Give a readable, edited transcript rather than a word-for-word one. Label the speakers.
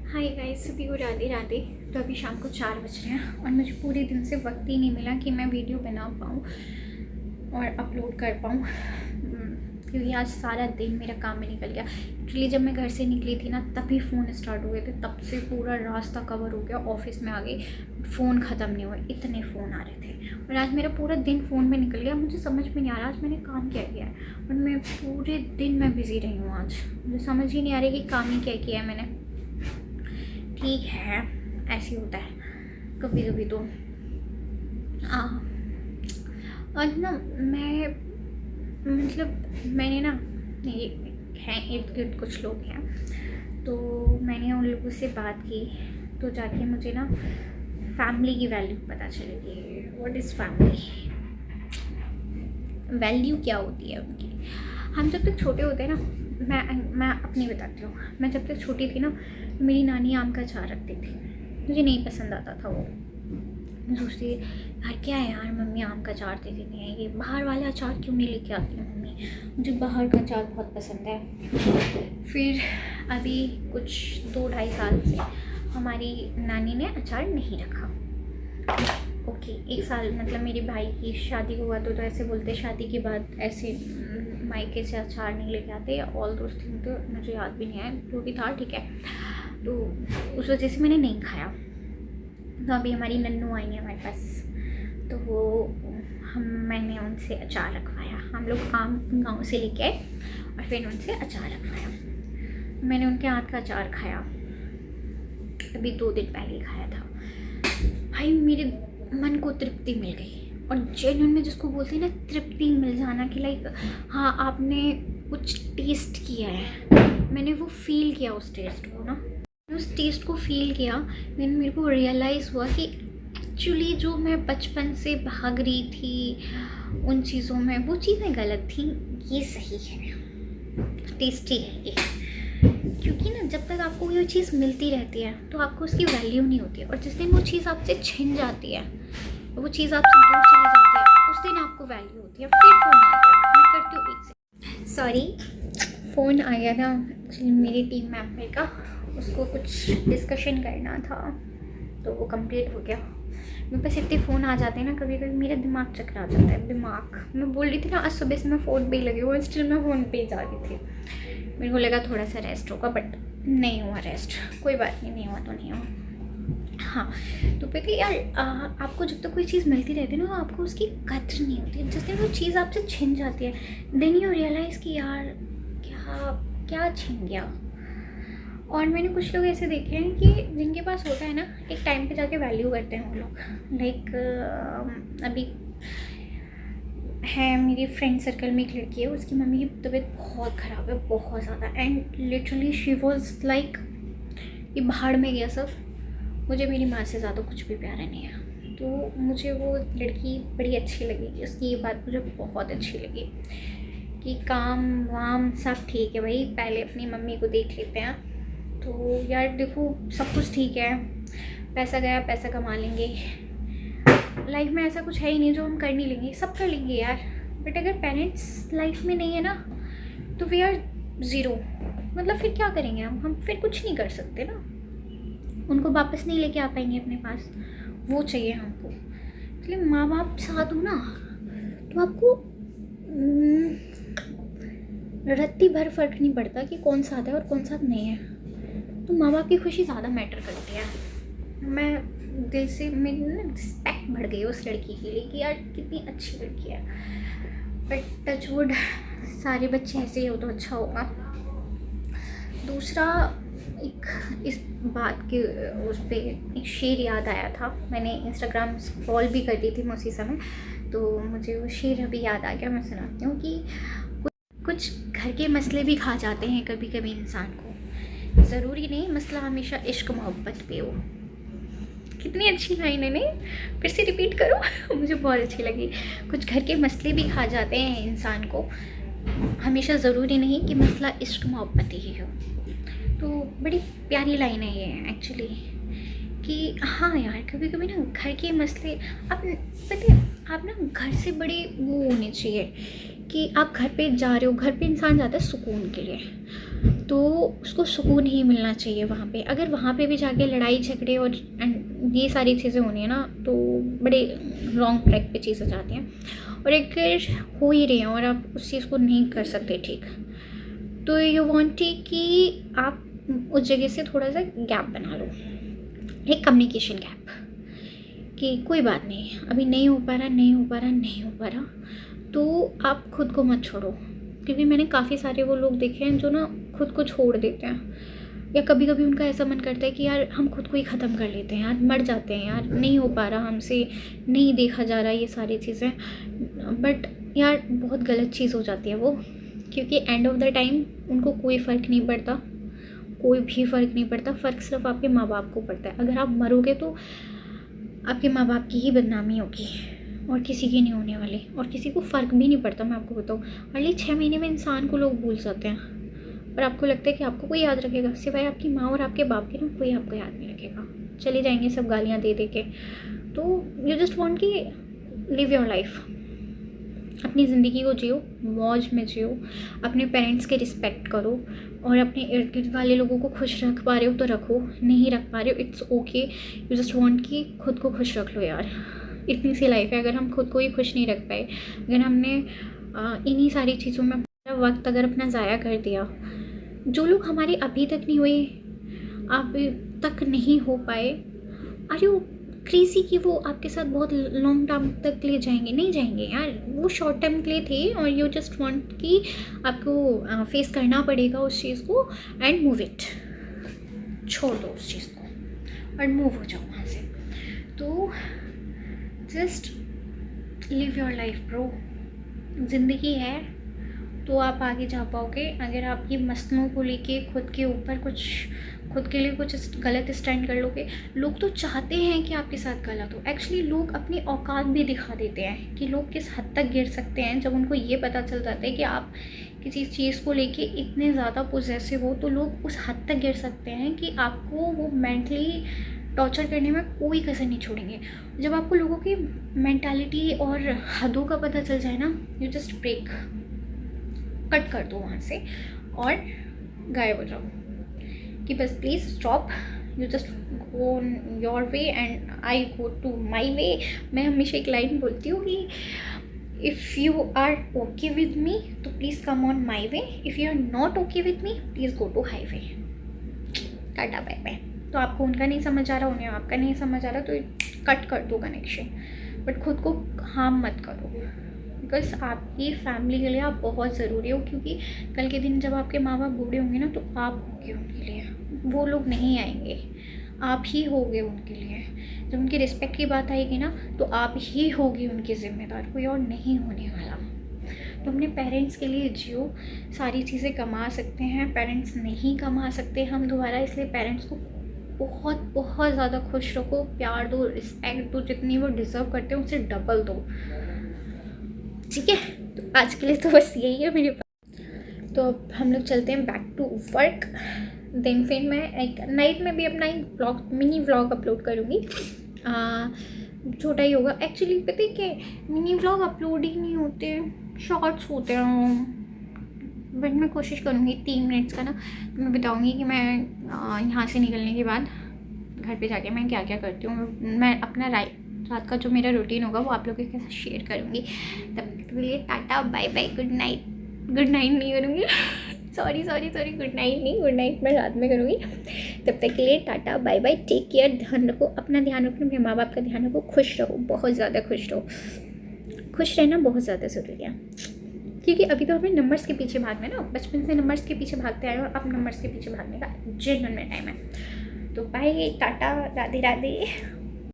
Speaker 1: Hi guys, सभी को राधे राधे। तो अभी शाम को 4 बज रहे हैं और मुझे पूरे दिन से वक्त ही नहीं मिला कि मैं वीडियो बना पाऊँ और अपलोड कर पाऊँ, क्योंकि आज सारा दिन मेरा काम में निकल गया। एक्चुअली जब मैं घर से निकली थी ना, तभी फ़ोन स्टार्ट हुए थे, तब से पूरा रास्ता कवर हो गया। ऑफिस में आ गई, फ़ोन ख़त्म नहीं हुए, इतने फ़ोन आ रहे थे और आज मेरा पूरा दिन फ़ोन में निकल गया। मुझे समझ में नहीं आ रहा आज मैंने काम क्या किया है और मैं पूरे दिन मैं बिज़ी रही हूँ। आज मुझे समझ ही नहीं आ रही कि काम ही क्या किया है मैंने। ठीक है, ऐसे होता है कभी कभी तो। और ना मैं मैंने ना, ये हैं इर्द गिर्द कुछ लोग हैं, तो मैंने उन लोगों से बात की तो जाके मुझे ना फैमिली की वैल्यू पता चलेगी। व्हाट इज़ फैमिली, वैल्यू क्या होती है उनकी। हम जब तक छोटे होते हैं ना, मैं अपनी बताती हूँ। मैं जब तक छोटी थी ना, मेरी नानी आम का अचार रखती थी, मुझे नहीं पसंद आता था वो। मैं सोचती यार क्या है यार, मम्मी आम का अचार दे देती है, ये बाहर वाले अचार क्यों नहीं लेके आती है मम्मी, मुझे बाहर का अचार बहुत पसंद है। फिर अभी कुछ 2-2.5 साल से हमारी नानी ने अचार नहीं रखा। ओके, 1 साल मतलब मेरे भाई की शादी हुआ तो ऐसे बोलते शादी के बाद ऐसे मायके से अचार नहीं लेके आते, ऑल दोस्त थिंग, तो मुझे याद भी नहीं है, जो भी था ठीक है। तो उस वजह से मैंने नहीं खाया। तो अभी हमारी नन्नू आई है हमारे पास, तो वो मैंने उनसे अचार रखवाया। हम लोग आम गाँव से लेके आए और फिर उनसे अचार रखवाया। मैंने उनके हाथ का अचार खाया, अभी 2 दिन पहले ही खाया था। भाई मेरे मन को तृप्ति मिल गई। और जेन्युइन में जिसको बोलते हैं ना तृप्ति मिल जाना, कि लाइक हाँ आपने कुछ टेस्ट किया है, मैंने वो फील किया उस टेस्ट को ना, उस टेस्ट को फील किया। मैंने मेरे को रियलाइज़ हुआ कि एक्चुअली जो मैं बचपन से भाग रही थी उन चीज़ों में, वो चीज़ें गलत थी, ये सही है, टेस्टी है ये। क्योंकि ना जब तक आपको ये चीज़ मिलती रहती है तो आपको उसकी वैल्यू नहीं होती है, और जिस दिन वो चीज़ आपसे छिन जाती है, वो चीज़ आपसे दूर चली जाती है, उस दिन आपको वैल्यू होती है। फिर फ़ोन आ गया, मैं करती हूँ 1 सेकंड, सॉरी फ़ोन आ गया था मेरी टीम मेंबर का, उसको कुछ डिस्कशन करना था तो वो कंप्लीट हो गया। मेरे पास इतने फ़ोन आ जाते हैं ना, कभी कभी मेरा दिमाग चकरा जाता है। दिमाग, मैं बोल रही थी ना आज सुबह से मैं फ़ोन पे ही लगी हूँ, स्टिल मैं फ़ोन पे ही जा रही थी। मेरे को लगा थोड़ा सा रेस्ट होगा, बट नहीं हुआ रेस्ट। कोई बात नहीं, नहीं हुआ तो नहीं हुआ। हाँ, तो पता है यार, आपको जब तक कोई चीज़ मिलती रहती है ना, आपको उसकी कदर नहीं होती है। जिस दिन वो चीज़ आपसे छिन जाती है, देन यू रियलाइज़ कि यार क्या क्या छिन गया। और मैंने कुछ लोग ऐसे देखे हैं कि जिनके पास होता है ना, एक टाइम पे जाके वैल्यू करते हैं वो लोग। लाइक अभी है मेरी फ्रेंड सर्कल में एक लड़की है, उसकी मम्मी की तबीयत बहुत ख़राब है, बहुत ज़्यादा, and literally she was like ये भाड़ में गया सब, मुझे मेरी माँ से ज़्यादा कुछ भी प्यारा नहीं है। तो मुझे वो लड़की बड़ी अच्छी लगी, उसकी ये बात मुझे बहुत अच्छी लगी कि काम वाम सब ठीक है भाई, पहले अपनी मम्मी को देख लेते हैं। तो यार देखो, सब कुछ ठीक है, पैसा गया पैसा कमा लेंगे, लाइफ में ऐसा कुछ है ही नहीं जो हम कर नहीं लेंगे, सब कर लेंगे यार। बट अगर पेरेंट्स लाइफ में नहीं है ना, तो वी आर ज़ीरो। मतलब फिर क्या करेंगे हम फिर कुछ नहीं कर सकते ना, उनको वापस नहीं लेके आ पाएंगे अपने पास, वो चाहिए हमको। इसलिए माँ बाप साथ हो ना, तो आपको रत्ती भर फ़र्क नहीं पड़ता कि कौन साथ है और कौन साथ नहीं है। तो माँ बाप की खुशी ज़्यादा मैटर करती है। मैं दिल से, मेरी ना रिस्पेक्ट बढ़ गई उस लड़की के लिए कि यार कितनी अच्छी लड़की है। बट टचवुड सारे बच्चे ऐसे ही हो तो अच्छा होगा। दूसरा, एक इस बात के उस पर एक शेर याद आया था, मैंने इंस्टाग्राम स्क्रॉल भी कर दी थी मैं उसी समय, तो मुझे वो शेर अभी याद आ गया, मैं सुनाती हूँ कि कुछ घर के मसले भी खा जाते हैं कभी कभी इंसान को, ज़रूरी नहीं मसला हमेशा इश्क मोहब्बत पे हो। कितनी अच्छी लाइन है, नहीं फिर से रिपीट करो मुझे बहुत अच्छी लगी। कुछ घर के मसले भी खा जाते हैं इंसान को, हमेशा ज़रूरी नहीं कि मसला इश्क मोहब्बत ही हो। तो बड़ी प्यारी लाइन है ये एक्चुअली, कि हाँ यार कभी कभी ना घर के मसले, आप पता है आप ना घर से बड़े वो होने चाहिए कि आप घर पे जा रहे हो, घर पे इंसान जाता है सुकून के लिए, तो उसको सुकून ही मिलना चाहिए वहाँ पे। अगर वहाँ पे भी जाके लड़ाई झगड़े और ये सारी चीज़ें होनी है ना, तो बड़े रॉन्ग ट्रैक पे चीज़ें जाती हैं। और अगर हो ही रही हैं और आप उस चीज़ को नहीं कर सकते ठीक, तो यू वांट कि आप उस जगह से थोड़ा सा गैप बना लो, एक कम्युनिकेशन गैप, कि कोई बात नहीं, अभी नहीं हो पा रहा, तो आप खुद को मत छोड़ो। क्योंकि मैंने काफ़ी सारे वो लोग देखे हैं जो ना खुद को छोड़ देते हैं, या कभी कभी उनका ऐसा मन करता है कि यार हम खुद को ही ख़त्म कर लेते हैं, यार मर जाते हैं, यार नहीं हो पा रहा हमसे, नहीं देखा जा रहा ये सारी चीज़ें। बट यार बहुत गलत चीज़ हो जाती है वो, क्योंकि एंड ऑफ द टाइम उनको कोई फ़र्क नहीं पड़ता, कोई भी फ़र्क नहीं पड़ता। फ़र्क सिर्फ आपके माँ बाप को पड़ता है। अगर आप मरोगे तो आपके माँ बाप की ही बदनामी होगी और किसी की नहीं होने वाली, और किसी को फ़र्क भी नहीं पड़ता। मैं आपको बताऊँ, अर्ली 6 महीने में इंसान को लोग भूल जाते हैं, और आपको लगता है कि आपको कोई याद रखेगा, सिवाय आपकी माँ और आपके बाप के ना कोई आपको याद नहीं रखेगा। चले जाएंगे सब गालियाँ दे दे के। तो यू जस्ट वांट कि लिव योर लाइफ, अपनी ज़िंदगी को जियो, मौज में जियो, अपने पेरेंट्स के रिस्पेक्ट करो, और अपने इर्द गिर्द वाले लोगों को खुश रख पा रहे हो तो रखो, नहीं रख पा रहे हो it's okay. You just want कि खुद को खुश रख लो यार। इतनी सी लाइफ है, अगर हम खुद को ही खुश नहीं रख पाए, अगर हमने इन्हीं सारी चीज़ों में अपना वक्त अगर अपना ज़ाया कर दिया, जो लोग हमारे अभी तक नहीं हुए, अभी तक नहीं हो पाए, अरे वो क्रेज़ी कि वो आपके साथ बहुत लॉन्ग टर्म तक ले जाएंगे, नहीं जाएंगे यार, वो शॉर्ट टर्म के लिए थे। और यू जस्ट वांट कि आपको फेस करना पड़ेगा उस चीज़ को, एंड मूव इट, छोड़ दो उस चीज़ को और मूव हो जाओ वहाँ से। तो just live your life bro, ज़िंदगी है तो आप आगे जा पाओगे। अगर आप ये मसलों को लेके खुद के ऊपर खुद के लिए कुछ गलत स्टैंड कर लोगे, लोग तो चाहते हैं कि आपके साथ गलत हो। एक्चुअली लोग अपनी औकात भी दिखा देते हैं कि लोग किस हद तक गिर सकते हैं। जब उनको ये पता चल जाता है कि आप किसी चीज़ को लेके इतने ज़्यादा पोजेसिव हो, तो लोग उस हद तक गिर सकते हैं कि आपको वो मेंटली टॉर्चर करने में कोई कसर नहीं छोड़ेंगे। जब आपको लोगों की मेंटालिटी और हदों का पता चल जाए ना, यू जस्ट ब्रेक, कट कर दो वहाँ से और गायब हो जाओ कि बस please stop, you just go your way and I go to my way. मैं हमेशा एक लाइन बोलती हूँ कि if you are okay with me तो please come on my way, if you are not okay with me please go to highway. Tata bye bye. तो आपको उनका नहीं समझ आ रहा, उन्हें आपका नहीं समझ आ रहा, तो कट कर दो कनेक्शन, बट खुद को हार्म मत करो, बिकॉज आपकी फैमिली के लिए आप बहुत ज़रूरी हो। क्योंकि कल के दिन जब आपके माँ बाप बूढ़े होंगे ना, तो आप होंगे उनके लिए, वो लोग नहीं आएंगे, आप ही होगे उनके लिए। जब उनकी रिस्पेक्ट की बात आएगी ना, तो आप ही होगी उनकी ज़िम्मेदार, कोई और नहीं होने वाला। तो अपने पेरेंट्स के लिए जियो, सारी चीज़ें कमा सकते हैं, पेरेंट्स नहीं कमा सकते हम दोबारा, इसलिए पेरेंट्स को बहुत बहुत ज़्यादा खुश रखो, प्यार दो, रिस्पेक्ट दो, जितनी वो डिज़र्व करते हैं उससे डबल दो, ठीक है। तो आज के लिए तो बस यही है मेरे पास। तो अब हम लोग चलते हैं बैक टू वर्क। देन फिर मैं एक नाइट में भी अपना एक ब्लॉग, मिनी व्लॉग अपलोड करूँगी। छोटा ही होगा एक्चुअली, पता है कि मिनी व्लॉग अपलोड ही नहीं होते, शॉर्ट्स होते हैं। बट मैं कोशिश करूँगी 3 मिनट्स का ना, तो मैं बताऊँगी कि मैं यहाँ से निकलने के बाद घर पे जाके मैं क्या क्या करती हूँ। मैं अपना रात का जो मेरा रूटीन होगा वो आप लोगों के साथ शेयर करूँगी। तब तक के लिए tata bye bye, good night. Good night नहीं करूँगी सॉरी गुड नाइट नहीं, गुड नाइट मैं रात में करूँगी। तब तक के लिए tata bye bye, take care, ध्यान रखो, अपना ध्यान रखो, अपने माँ बाप का ध्यान रखो, खुश रहो, बहुत ज़्यादा खुश रहो। खुश रहना बहुत ज़्यादा ज़रूरी है, क्योंकि अभी तो हमें नंबर्स के पीछे भागना है ना, बचपन से नंबर्स के पीछे भागते आए और अब नंबर्स के पीछे भागने का जेन्युइन में टाइम है। तो बाय, टाटा, राधे राधे।